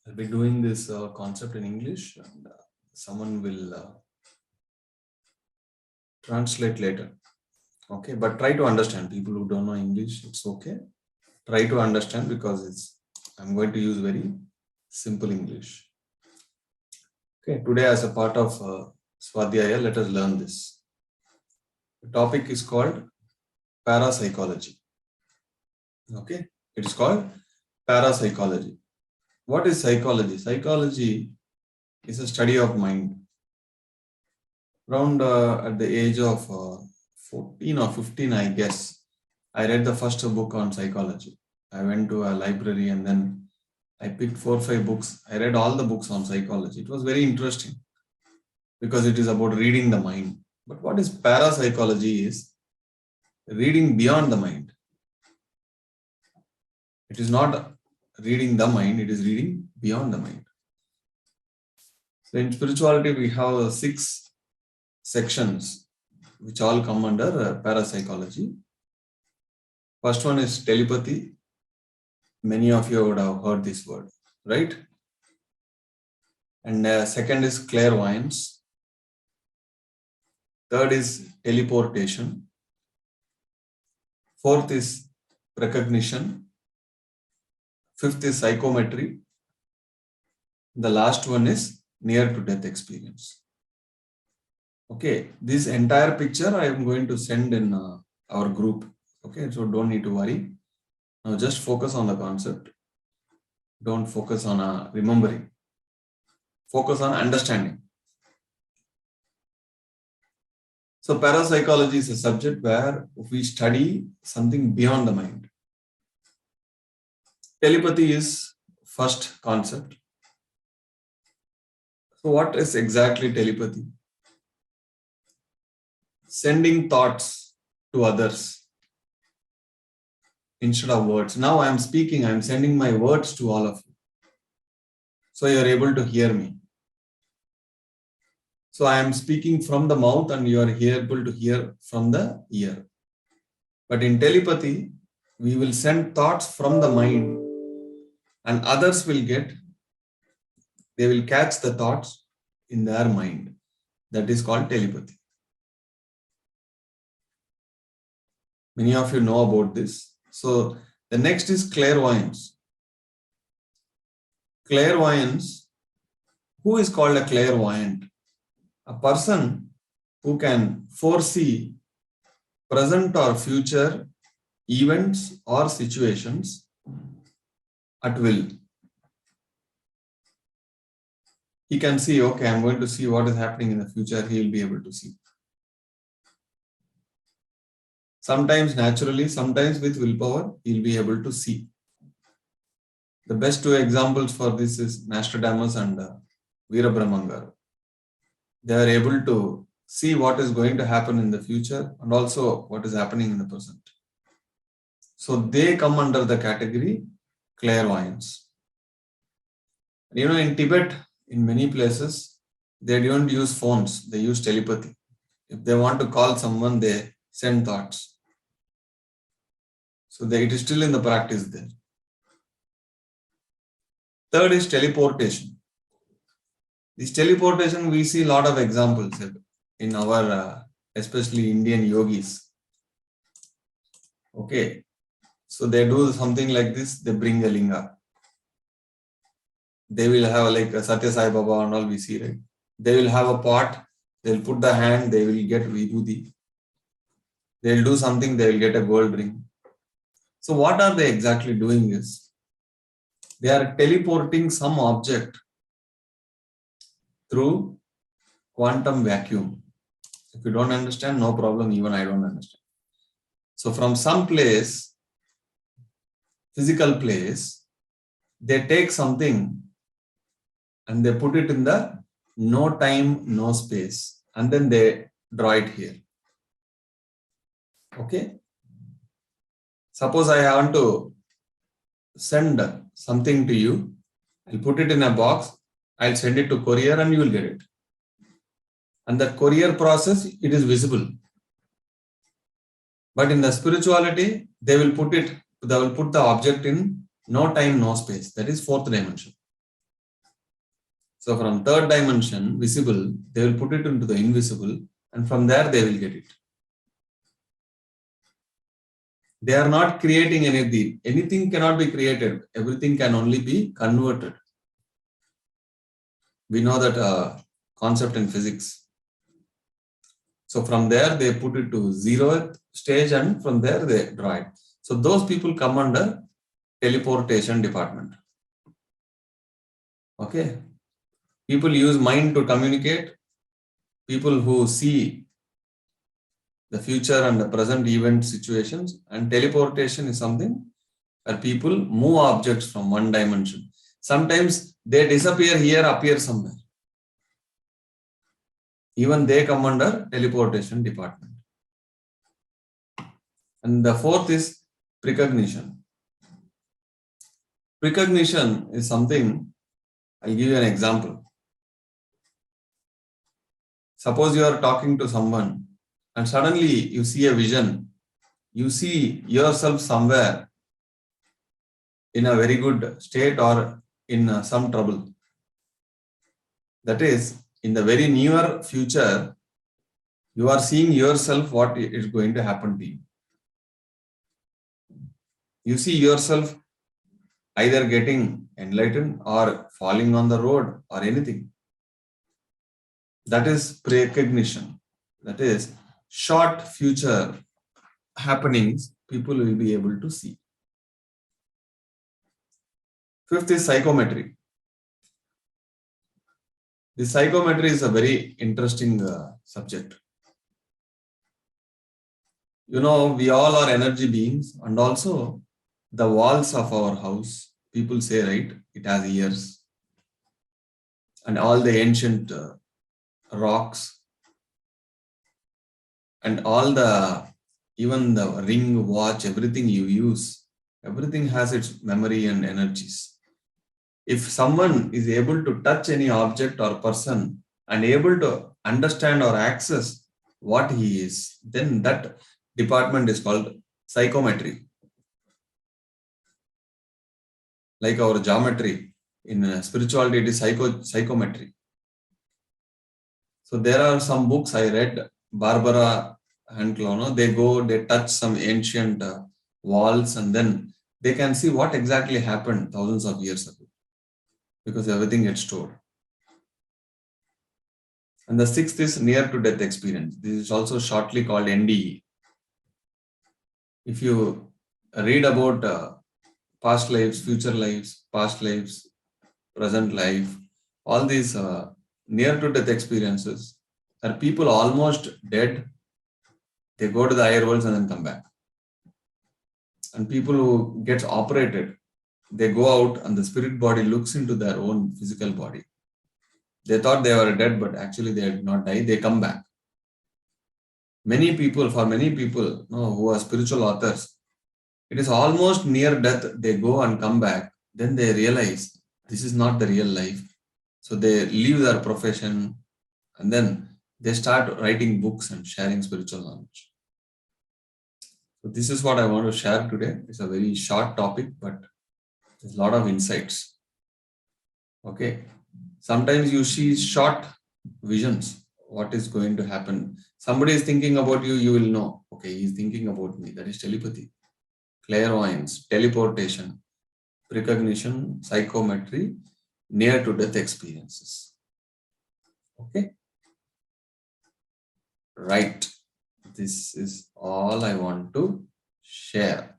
I'll be doing this concept in English, and someone will translate later. Okay, but try to understand. People who don't know English, it's okay. Try to understand because I'm going to use very simple English. Okay, today as a part of Swadhyaya, let us learn this. The topic is called parapsychology. Okay, it is called parapsychology. What is psychology? Psychology is a study of mind. Around at the age of 14 or 15, I guess, I read the first book on psychology. I went to a library and then I picked 4 or 5 books. I read all the books on psychology. It was very interesting because it is about reading the mind. But what is parapsychology is reading beyond the mind. It is not reading the mind, it is reading beyond the mind. So in spirituality, we have 6 sections which all come under parapsychology. First one is telepathy. Many of you would have heard this word, right? And second is clairvoyance. Third is teleportation. Fourth is recognition. Fifth is psychometry. The last one is near to death experience. Okay, this entire picture I am going to send in our group. Okay, so don't need to worry. Now just focus on the concept. Don't focus on remembering. Focus on understanding. So parapsychology is a subject where we study something beyond the mind. Telepathy is first concept. So what is exactly telepathy? Sending thoughts to others instead of words. Now I am speaking, I am sending my words to all of you. So you are able to hear me. So I am speaking from the mouth and you are able to hear from the ear. But in telepathy, we will send thoughts from the mind and others will they will catch the thoughts in their mind. That is called telepathy. Many of you know about this. So the next is clairvoyance. Clairvoyance, who is called a clairvoyant? A person who can foresee present or future events or situations at will. He can see, okay, I'm going to see what is happening in the future. He will be able to see. Sometimes naturally, sometimes with willpower, he'll be able to see. The best 2 examples for this is Nostradamus and Veerabramangaru. They are able to see what is going to happen in the future and also what is happening in the present. So they come under the category clairvoyance. You know, in Tibet, in many places, they don't use phones, they use telepathy. If they want to call someone, they send thoughts. So it is still in the practice there. Third is teleportation. This teleportation, we see a lot of examples in our, especially Indian yogis. Okay, so they do something like this, they bring a linga. They will have like a Satya Sai Baba and all we see, right? They will have a pot, they'll put the hand, they will get vibhuti. They'll do something, they will get a gold ring. So what are they exactly doing is, they are teleporting some object through quantum vacuum. If you don't understand, no problem, even I don't understand. So from some place, physical place, they take something and they put it in the no time, no space, and then they draw it here. Okay. Suppose I want to send something to you, I'll put it in a box, I'll send it to courier and you will get it. And the courier process, it is visible. But in the spirituality, they will put the object in no time, no space. That is 4th dimension. So from third dimension, visible, they will put it into the invisible, and from there they will get it. They are not creating anything. Anything cannot be created. Everything can only be converted. We know that concept in physics. So from there, they put it to zeroth stage, and from there they draw it. So those people come under teleportation department. Okay. People use mind to communicate. People who see the future and the present event situations, and teleportation is something where people move objects from one dimension. Sometimes they disappear here, appear somewhere. Even they come under teleportation department. And the fourth is precognition. Precognition is something, I'll give you an example. Suppose you are talking to someone and suddenly you see a vision. You see yourself somewhere in a very good state or in some trouble. That is, in the very near future, you are seeing yourself what is going to happen to you. You see yourself either getting enlightened or falling on the road or anything. That is precognition. That is, short future happenings people will be able to see. Fifth is psychometry. The psychometry is a very interesting subject. You know, we all are energy beings, and also the walls of our house, people say, right, it has ears. And all the ancient rocks and all the, even the ring, watch, everything you use, everything has its memory and energies. If someone is able to touch any object or person and able to understand or access what he is, then that department is called psychometry. Like our geometry, in spirituality, it is psychometry. So there are some books I read, Barbara and Clono, they touch some ancient walls, and then they can see what exactly happened thousands of years ago, because everything gets stored. And the sixth is near to death experience. This is also shortly called NDE. If you read about past lives, future lives, past lives, present life, all these near to death experiences are people almost dead. They go to the higher worlds and then come back. And people who get operated, they go out and the spirit body looks into their own physical body. They thought they were dead, but actually they did not die. They come back. Many people who are spiritual authors, it is almost near death. They go and come back. Then they realize this is not the real life. So they leave their profession and then they start writing books and sharing spiritual knowledge. So this is what I want to share today. It's a very short topic, but there's a lot of insights. Okay. Sometimes you see short visions. What is going to happen? Somebody is thinking about you, you will know. Okay, he's thinking about me. That is telepathy. Clairvoyance, teleportation, precognition, psychometry, near to death experiences. Okay. Right. This is all I want to share.